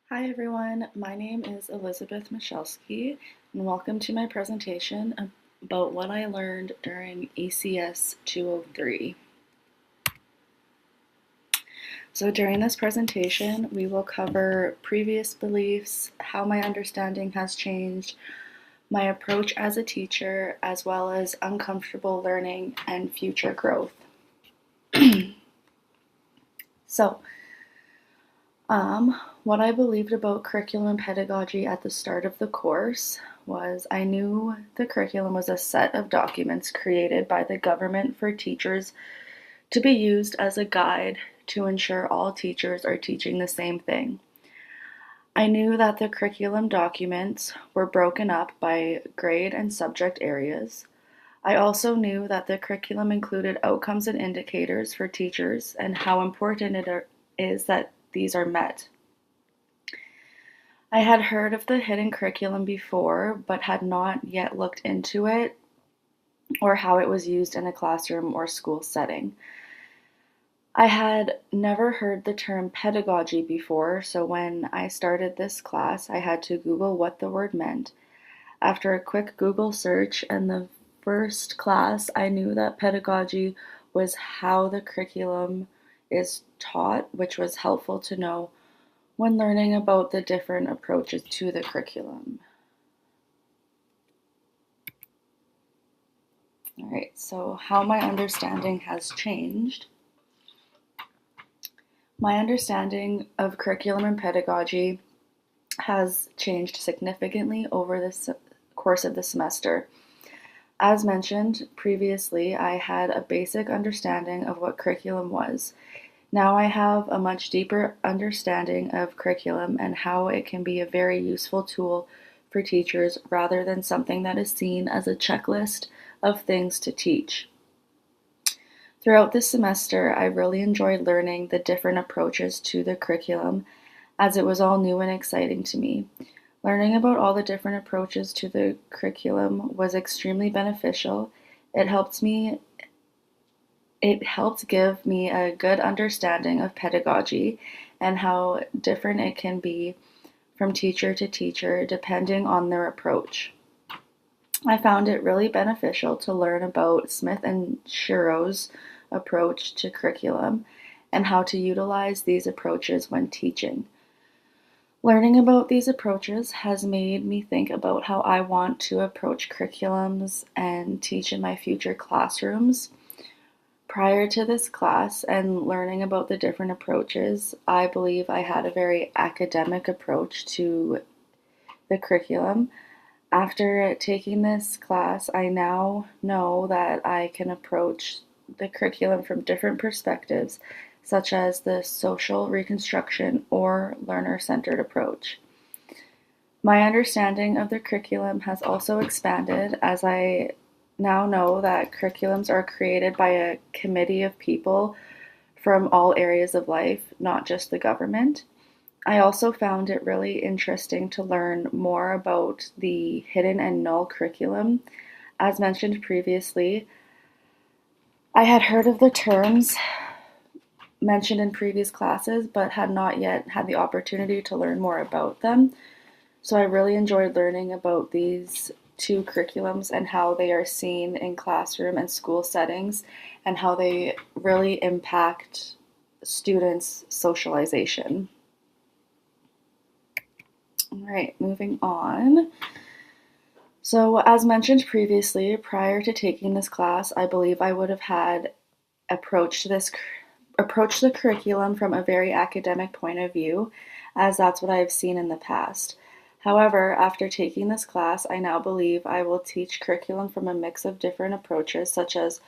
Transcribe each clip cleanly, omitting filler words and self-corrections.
Hi everyone, my name is Elizabeth Michalski and welcome to my presentation about what I learned during ECS 203. So during this presentation, we will cover previous beliefs, how my understanding has changed, my approach as a teacher, as well as uncomfortable learning and future growth. So, what I believed about curriculum and pedagogy at the start of the course was I knew the curriculum was a set of documents created by the government for teachers to be used as a guide to ensure all teachers are teaching the same thing. I knew that the curriculum documents were broken up by grade and subject areas. I also knew that the curriculum included outcomes and indicators for teachers and how important it is that these are met. I had heard of the hidden curriculum before, but had not yet looked into it or how it was used in a classroom or school setting. I had never heard the term pedagogy before, so when I started this class, I had to Google what the word meant. After a quick Google search and the first class, I knew that pedagogy was how the curriculum is taught, which was helpful to know when learning about the different approaches to the curriculum. All right, so how my understanding has changed. My understanding of curriculum and pedagogy has changed significantly over the course of the semester. As mentioned previously, I had a basic understanding of what curriculum was. Now I have a much deeper understanding of curriculum and how it can be a very useful tool for teachers rather than something that is seen as a checklist of things to teach. Throughout this semester, I really enjoyed learning the different approaches to the curriculum as it was all new and exciting to me. Learning about all the different approaches to the curriculum was extremely beneficial. It helped give me a good understanding of pedagogy and how different it can be from teacher to teacher depending on their approach. I found it really beneficial to learn about Smith and Shiro's approach to curriculum and how to utilize these approaches when teaching. Learning about these approaches has made me think about how I want to approach curriculums and teach in my future classrooms. Prior to this class and learning about the different approaches, I believe I had a very academic approach to the curriculum. After taking this class, I now know that I can approach the curriculum from different perspectives, such as the social reconstruction or learner-centered approach. My understanding of the curriculum has also expanded as I now know that curriculums are created by a committee of people from all areas of life, not just the government. I also found it really interesting to learn more about the hidden and null curriculum. As mentioned previously, I had heard of the terms mentioned in previous classes, but had not yet had the opportunity to learn more about them. So I really enjoyed learning about these two curriculums and how they are seen in classroom and school settings and how they really impact students' socialization. All right, moving on. So, as mentioned previously, prior to taking this class, I believe I would have had approached the curriculum from a very academic point of view, as that's what I have seen in the past. However, after taking this class, I now believe I will teach curriculum from a mix of different approaches, such as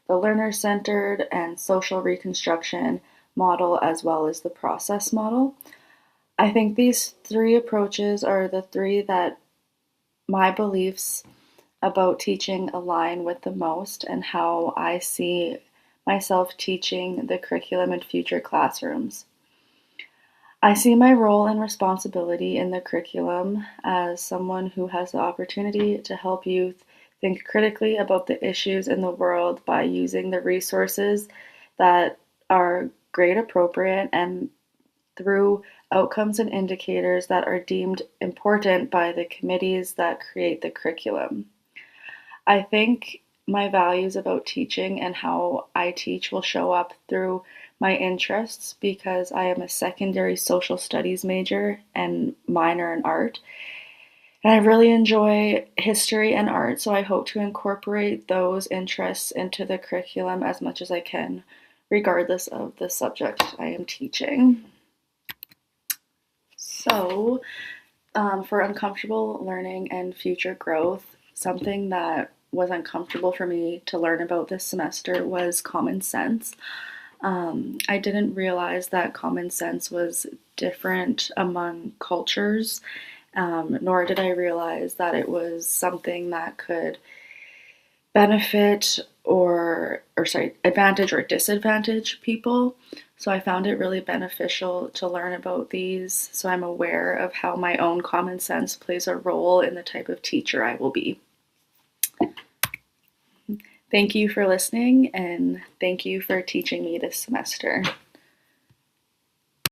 the learner-centered and social reconstruction model, as well as the process model. I think these three approaches are the three that my beliefs about teaching align with the most and how I see myself teaching the curriculum in future classrooms. I see my role and responsibility in the curriculum as someone who has the opportunity to help youth think critically about the issues in the world by using the resources that are grade appropriate and through outcomes and indicators that are deemed important by the committees that create the curriculum. I think my values about teaching and how I teach will show up through my interests because I am a secondary social studies major and minor in art. And I really enjoy history and art, so I hope to incorporate those interests into the curriculum as much as I can, regardless of the subject I am teaching. So, for uncomfortable learning and future growth, something that was uncomfortable for me to learn about this semester was common sense. I didn't realize that common sense was different among cultures, nor did I realize that it was something that could benefit advantage or disadvantage people. So I found it really beneficial to learn about these so I'm aware of how my own common sense plays a role in the type of teacher I will be. Thank you for listening, and thank you for teaching me this semester.